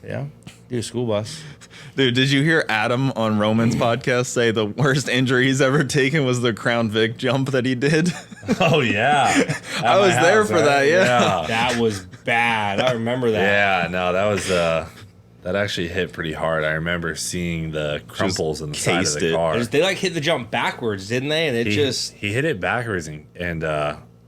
Yeah. Do a school bus. Dude, did you hear Adam on Roman's podcast say the worst injury he's ever taken was the Crown Vic jump that he did? Oh, yeah. I was there for that, yeah. That was bad. I remember that. Yeah, no, that was that actually hit pretty hard. I remember seeing the crumples in the side of the car. They like hit the jump backwards, didn't they? And he hit it backwards and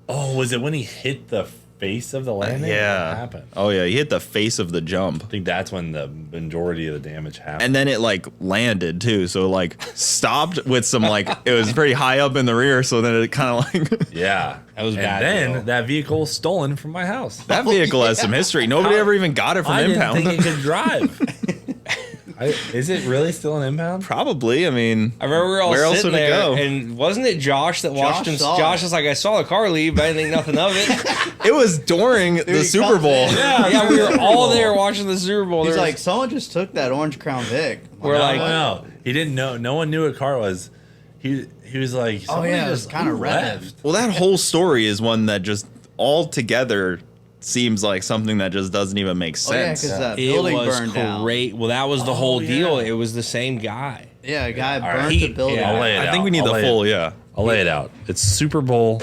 was it when he hit the face of the landing? Yeah. What happened? Oh, yeah. He hit the face of the jump. I think that's when the majority of the damage happened. And then it like landed too. So like stopped with some like, it was pretty high up in the rear. So then it kind of like. Yeah. That was bad. And then that vehicle was stolen from my house. That vehicle has some history. Nobody ever even got it from impound. I didn't think it could drive. Is it really still an impound? Probably. I mean, I remember we were all where else sitting would it there, go? and wasn't it Josh that watched him? Josh was like, I saw the car leave, but I didn't think nothing of it. It was during the Super Bowl. Yeah, we were all there watching the Super Bowl. He's like, someone just took that orange Crown Vic. We're like, no, he didn't know. No one knew what car it was. He was like, oh yeah, it was kind of red. Well, that whole story is one that just altogether seems like something that just doesn't even make sense. Oh, yeah, because that building burned down. Well, that was the whole deal. It was the same guy. Yeah, a guy All burnt right. the building. Yeah. I'll lay it I out. think we need the full, yeah. I'll lay it out. It's Super Bowl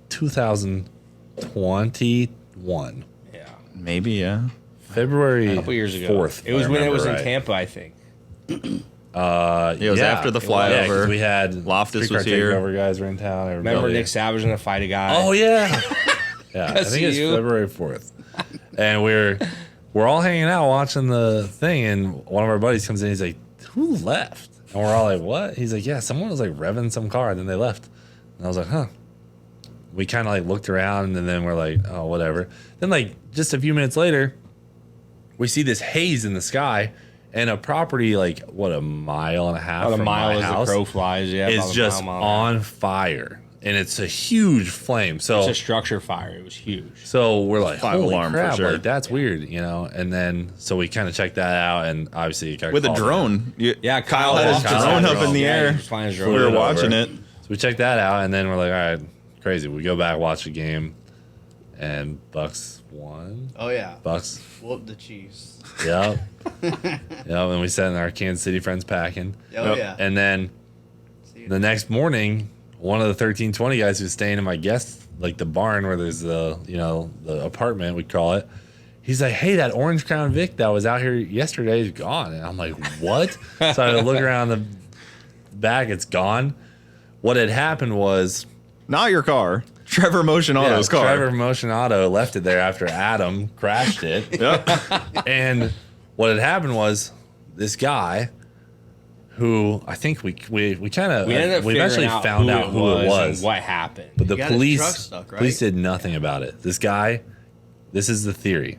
2021. Yeah, Maybe, yeah. February a couple years ago. 4th. It was when it was in right. Tampa, I think. It was after the Yeah, 'cause flyover. we had Loftus Streetcar was here. Takeover guys were in town. Remember Nick Savage in a fight a guy? Oh yeah, yeah. I think it's SCU. February 4th, and we're all hanging out watching the thing, and one of our buddies comes in. He's like, "Who left?" And we're all like, "What?" He's like, "Yeah, someone was like revving some car, and then they left." And I was like, "Huh." We kind of like looked around, and then we're like, "Oh, whatever." Then like just a few minutes later, we see this haze in the sky. And a property like a mile and a half About a from mile my as house the crow flies. Yeah, is about a just mile, on fire, and it's a huge flame. So It's a structure fire. It was huge. so we're like, Fire holy alarm for crap, sure. like that's weird, you know. And then so we kind of checked that out, and obviously it got With a called. drone. Yeah, Kyle had his Kyle drone had a up in the Yeah, air. he was flying his We drone. were Flew it watching over. it. So we checked that out, and then we're like, all right, crazy. We go back, watch the game, and Bucks won. Oh yeah, Bucks. whoop the Chiefs. Yep. Yep. And we sent our Kansas City friends packing. Oh yeah. And then the next morning, one of the 1320 guys who's staying in my guest, like the barn where there's the apartment, we call it. He's like, hey, that orange Crown Vic that was out here yesterday is gone. And I'm like, what? So I look around the back, it's gone. What had happened was Not your car. Trevor Motion Auto's car. Trevor Motion Auto left it there after Adam crashed it. Yep. And what had happened was this guy who I think we kind of We ended up eventually figuring found out who it was. and what happened. But the He got his police truck stuck, right? police did nothing about it. This guy, this is the theory.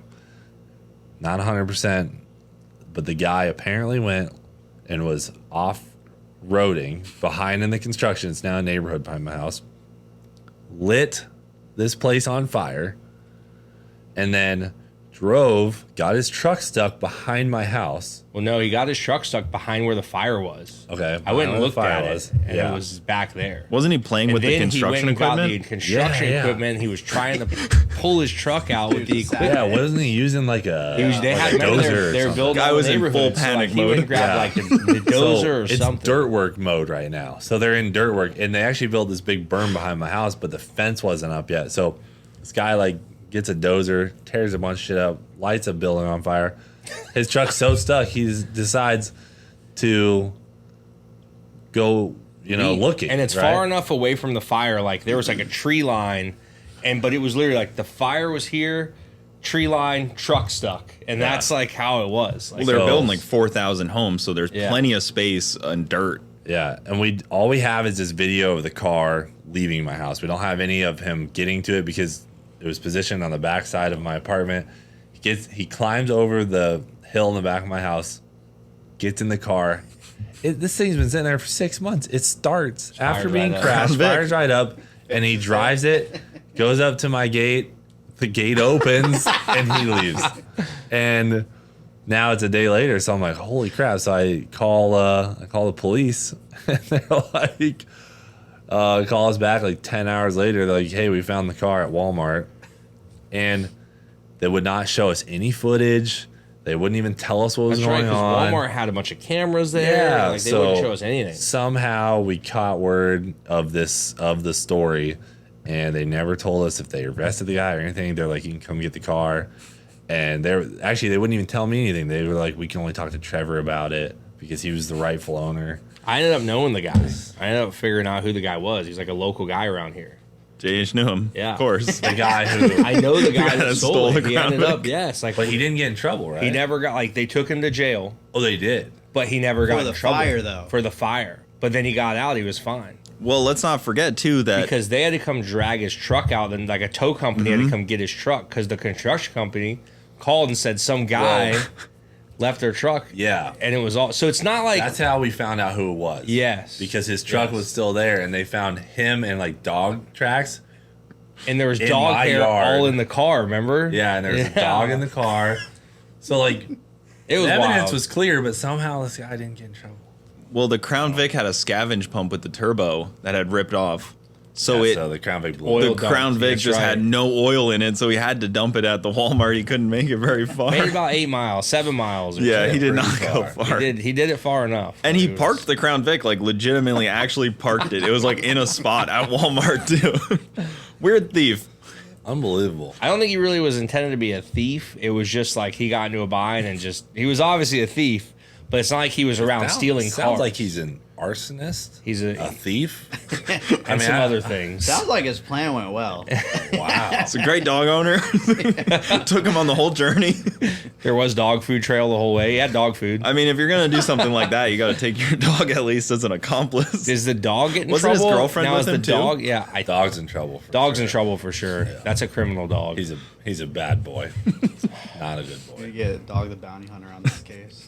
Not 100%, but the guy apparently went and was off-roading behind in the construction. It's now a neighborhood behind my house. Lit this place on fire, and then got his truck stuck behind my house. Well, no, he got his truck stuck behind where the fire was. Okay, I went and behind where the looked fire at was. it, and it was back there. Wasn't he playing And with the then construction he went and got equipment? the construction Yeah. equipment. He was trying to pull his truck out with the equipment. Yeah, wasn't he using like a? They like had a remember dozer or they're something? building Guy all was the in full neighborhoods, so, panic like, he went mode. and grabbed Yeah. like the dozer So or it's something. dirt work mode right now. So they're in dirt work, and they actually built this big berm behind my house, but the fence wasn't up yet. So this guy like gets a dozer, tears a bunch of shit up, lights a building on fire. His truck's so stuck, he decides to go, looking. And it's right? far enough away from the fire. Like there was like a tree line, but it was literally like the fire was here, tree line, truck stuck, and that's like how it was. Like, Well, they're So- building like 4,000 homes, so there's Yeah. plenty of space and dirt. Yeah, and all we have is this video of the car leaving my house. We don't have any of him getting to it because it was positioned on the back side of my apartment. He climbs over the hill in the back of my house, gets in the car. This thing's been sitting there for 6 months. It starts after being right up. crashed, fires right up, and he drives it, goes up to my gate. The gate opens, and he leaves. And now it's a day later, so I'm like, holy crap. So I call the police, and they're like, call us back like 10 hours later. They're like, hey, we found the car at Walmart. And they would not show us any footage. They wouldn't even tell us what was That's right, going because on. Walmart had a bunch of cameras there. Yeah, Like, they so wouldn't show us anything. Somehow we caught word of the story, and they never told us if they arrested the guy or anything. They're like, you can come get the car. And they wouldn't even tell me anything. They were like, we can only talk to Trevor about it because he was the rightful owner. I ended up knowing the guy. I ended up figuring out who the guy was. He's like a local guy around here. JH knew him. Yeah. Of course. The guy who, I know the guy that stole stole the it. He Crown ended Vic. up, yes. Like, but he didn't get in trouble, right? he never got, like, they took him to jail, Oh, they did. but he never got the in trouble. fire, though. For the fire. But then he got out. He was fine. Well, let's not forget, too, that Because they had to come drag his truck out, and like a tow company had to come get his truck because the construction company called and said some guy Well, left their truck. Yeah. And it was all, so it's not like, That's how we found out who it was. yes. Because his truck was still there, and they found him and like dog tracks. And there was in dog my hair yard. all in the car, remember? Yeah, and there was a dog in the car. So like, It was the evidence wild. was clear, but somehow this guy didn't get in trouble. well, the Crown Vic had a scavenge pump with the turbo that had ripped off. So Yeah, it so the Crown Vic blew. Oil the up. dump, Crown Vic that's just right. had no oil in it, so he had to dump it at the Walmart. He couldn't make it very far. Made about 8 miles, 7 miles. Or Yeah, so. he did not pretty go far. far. He did it far enough. And he It was- parked the Crown Vic, like legitimately actually parked it. It was like in a spot at Walmart too. Weird thief. Unbelievable. I don't think he really was intended to be a thief. It was just like he got into a bind and just, he was obviously a thief, but it's not like he was around stealing Sounds cars. like he's an arsonist. He's a a, thief. and some other things. Sounds like his plan went well. Wow. It's a great dog owner. Took him on the whole journey. There was dog food trail the whole way. He had dog food. I mean, if you're gonna do something like that, you got to take your dog at least as an accomplice. Is the dog getting in Wasn't his trouble? girlfriend now with is the him, too? dog? Yeah, Dog's in trouble. dog's sure. in trouble for sure. That's a criminal dog. He's a bad boy. Not a good boy. We get Dog the Bounty Hunter on this case.